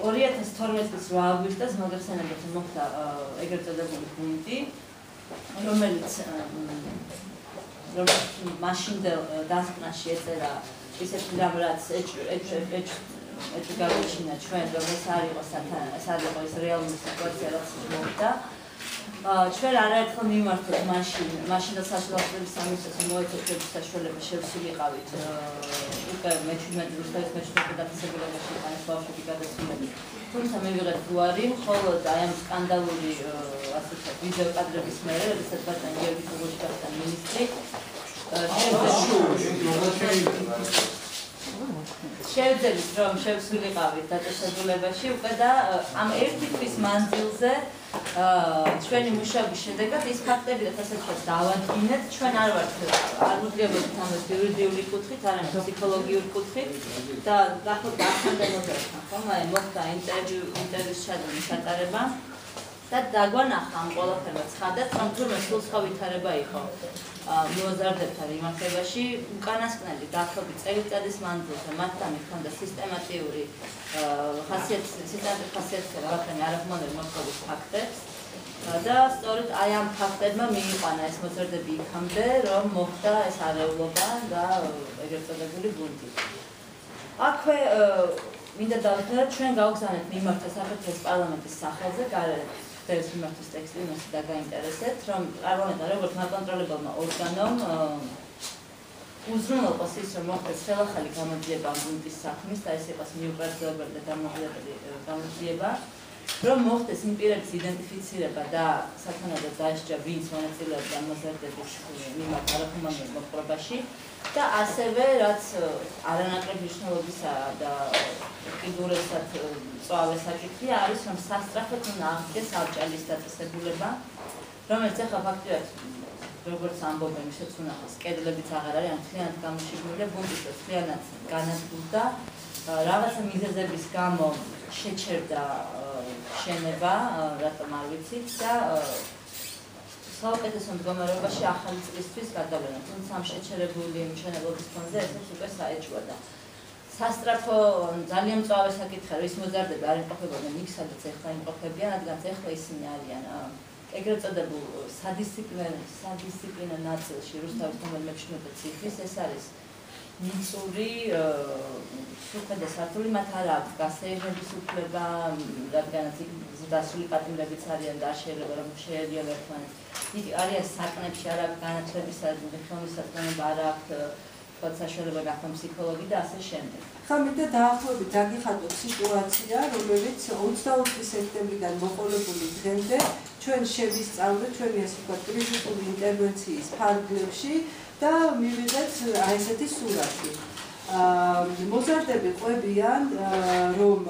2012 წლის 8 აგვისტოს მოგეხსენებათ მოხდა ეგრეთ წოდებული გუნდი, რომელიც მაშინდელ დასკვნაში ეწერა ისეთი რამ რაც ეჭვგავიჩინა ჩვენ რომ ეს არ იყო ის რეალური სიტუაცია რაც მოხდა. ჩვენ არაერთხელ მიმართოთ მაშინდელ საშუალებების სამინისტროს მოეცეთ საშუალება შევსულიყავით უკვე მე-17 რუსთავის მე-17 დაწესებულებაში იყანეს ბავშვები გადასულები. თუმცა მივიღეთ უარი, მხოლოდ აი ამ სკანდალური ასე ვთქვათ ვიდეო კადრების მერე, როდესაც ბატონ გიორგი გოგოჩი გახდა მინისტრი, შევძელით რომ შევსულიყავით დაწესებულებაში უკვე და ამ ერთი თვის მანძილზე ჩვენი მუშაობის შედეგად ის ფაქტები და ასე ვთქვათ დავადგინეთ, ჩვენ არ ვუძლიებოდით ამას იურიდიული კუთხით, არამედ ფსიქოლოგიური კუთხით და გახოთ ახანდელობერთან, ხომ? აი მოხდა ინტერვიუს ჩატარება და დაგვანახა ამ ყველაფერმა ცხადად, რომ თურმე სულსხა ვითარება იყო მოზარდებთან იმართებაში, უკანასკნელი დაახლოებით წელიწადის მანძილზე მათთან ჰქონდა სისტემატიური ხასიათის რაღაცნაირ არაღმონელ მოთხოვის ფაქტებს და სწორედ აი ამ ფაქტებმა მიიყვანა ეს მოზარდები იქამდე, რომ მოხდა ეს არეულობა და ეგრეთ წოდებული გუნდი. აქვე მინდა დავწეროთ, ჩვენ გავგზავნეთ მიმართა საქართველოს პარლამენტის სახელზე, ეს მიმართვის ტექსტი იმას დაგაინტერესეთ, რომ პარლამენტმა როგორც მაკონტროლებელმა ორგანომ უზრუნველყოს ის, რომ მოხდეს ხელახალი გამოძიება გუნდის საქმის და ეს იყოს მიუკრძალებელი და დამოუკიდებელი გამოძიება, რომ მოხდეს იმ პირების იდენტიფიცირება და სათანადო დასჯა, ვინც მონაწილეობდა მოზარდების მიმართ არახუმანურ მოთხრობაში და ასევე რაც არანაკლებ მნიშვნელობისაა და კიდურებსად წვავე საკითხია არის, რომ სასწრაფოდ უნდა აღდგეს ავჭალის დაწესებულება, რომელიც ახლა ფაქტიურად როგორც ამბობენ, ისეც უნახავს, კედლებიც აღარ არის, ან მთლიანად გამოშიგნილია, გუნდის მთლიანად განადგურდა, რაღაცა მიზეზების გამო შეჩერდა შენობა, რატომ არ ვიცით და საუკეთესო მდგომარეობაში ახალი წლისთვის გადავენა, თუმცა ამ შეჩერებული მშენებლობის ფონზე ესეც უკვე საეჭვოდა. სასწრაფო ძალიან მწვავე საკითხია, რომ ის მოზარდები არ იმყოფებოდნენ იქ, სადაც ეხლა იმყოფებიან, რადგან ეხლა ისინი არიან ეგრეთ წოდებულ სადისციპლინო ნაწილში რუსთავის მე-17 ციხის, ეს არის მიწური სუქედა სართული, მათ არ აქვს გასეირნების უფლება, რადგანაც იქ ზრდასრული პატიმრებიც არიან და არ შეიძლება რომ შეერიან ერთმანეთს. იქ არიან საკნებში, არ აქვს განათლებისა და ხელმისაწვდომობა, არ აქვს საშუალება გახდა ფსიქოლოგი და ასე შემდეგ. ხა მინდა დაახლოებით დაგიხატოთ სიტუაცია, რომელიც 24 სექტემბრიდან მოყოლებული დღემდე ჩვენ შევისწავლეთ ჩვენი ასე ვთქვათ კრიზისული ინტერვენციის ფარგლებში და მივიღეთ აი ესეთი სურათი. მოზარდები ყვებიან, რომ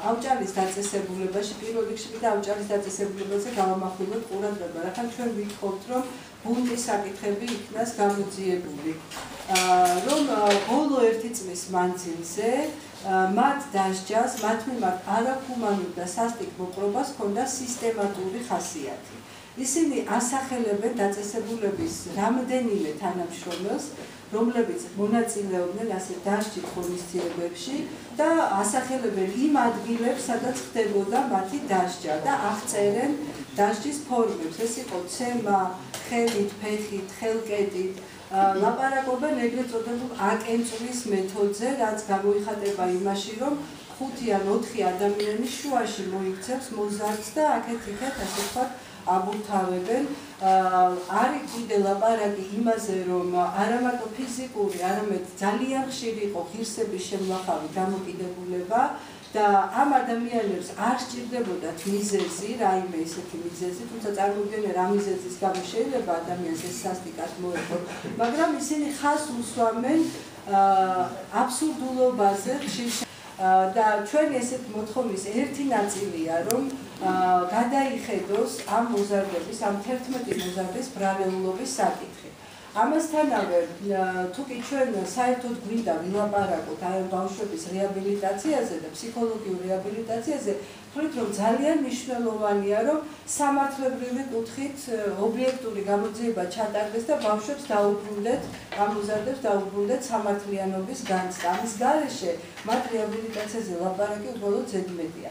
ავჭალის დაწესებულებაში პირველ რიგში და ავჭალის დაწესებულებაზე გავამახვილოთ ყურადღება, რადგან ჩვენ ვიტყობთ, რომ გუნდის საკითხები იქნას გამოძიებული. რომ ბოლო 1 წლის მანძილზე მათ დასჯას, მათ მიმართ არახუმანურ და სასტიკ მოპყრობას ჰქონდა სისტემატური ხასიათი. ისინი ასახელებენ დაწესებულების რამდენიმე თანამშრომელს, რომლებიც მონაწილეობდნენ ასე დასჯით ღონისძიებებში და ასახელებენ იმ ადგილებს, სადაც ხდებოდა მათი დასჯა და აღწერენ დასჯის ფორმებს. ეს იყო ცემა, ხელით, ფეხით, ხელკეტით, ლაპარაკობენ ეგრეთ წოდებულ აკენწვლის მეთოდზე, რაც გამოიხატება იმაში, რომ 5 ან 4 ადამიანის შუაში მოიქცევს მოზარდს და აქეთ-იქეთ ასე ვთქვათ აბურთავებენ. არის კიდე ლაპარაკი იმაზე, რომ არა მარტო ფიზიკური, არამედ ძალიან ხშირი იყო ღირსების შემლახავი დამოკიდებულება და ამ ადამიანებს არ სჭირდებოდათ მიზეზი, რაიმე ისეთი მიზეზი, თუმცა წარმოიდგინე რა მიზეზის გამო შეიძლება ადამიანს ეს სასტიკად მოეყო, მაგრამ ისინი ხაზს უსვამენ აბსურდულობაზე და ჩვენი ესეთ მოთხოვნის ერთი ნაწილია, რომ გადაიხედოს ამ მოზარდების, ამ 11 მოზარდის ბრალეულობის საკითხი. ამასთანავე, თუ კი ჩვენ საერთოდ გვინდა ვილაპარაკოთ აი ბავშვების რეაბილიტაციაზე და ფსიქოლოგიურ რეაბილიტაციაზე, ვთვლით, რომ ძალიან მნიშვნელოვანია, რომ სამართლებრივი კუთხით ობიექტური გამოძიება ჩატარდეს და ბავშვებს დაუბრუნდეთ, გამოზარდებს დაუბრუნდეთ სამართლიანობის განცდა. ამის გარეშე მათ რეაბილიტაციაზე ლაპარაკი უბრალოდ ზედმეტია.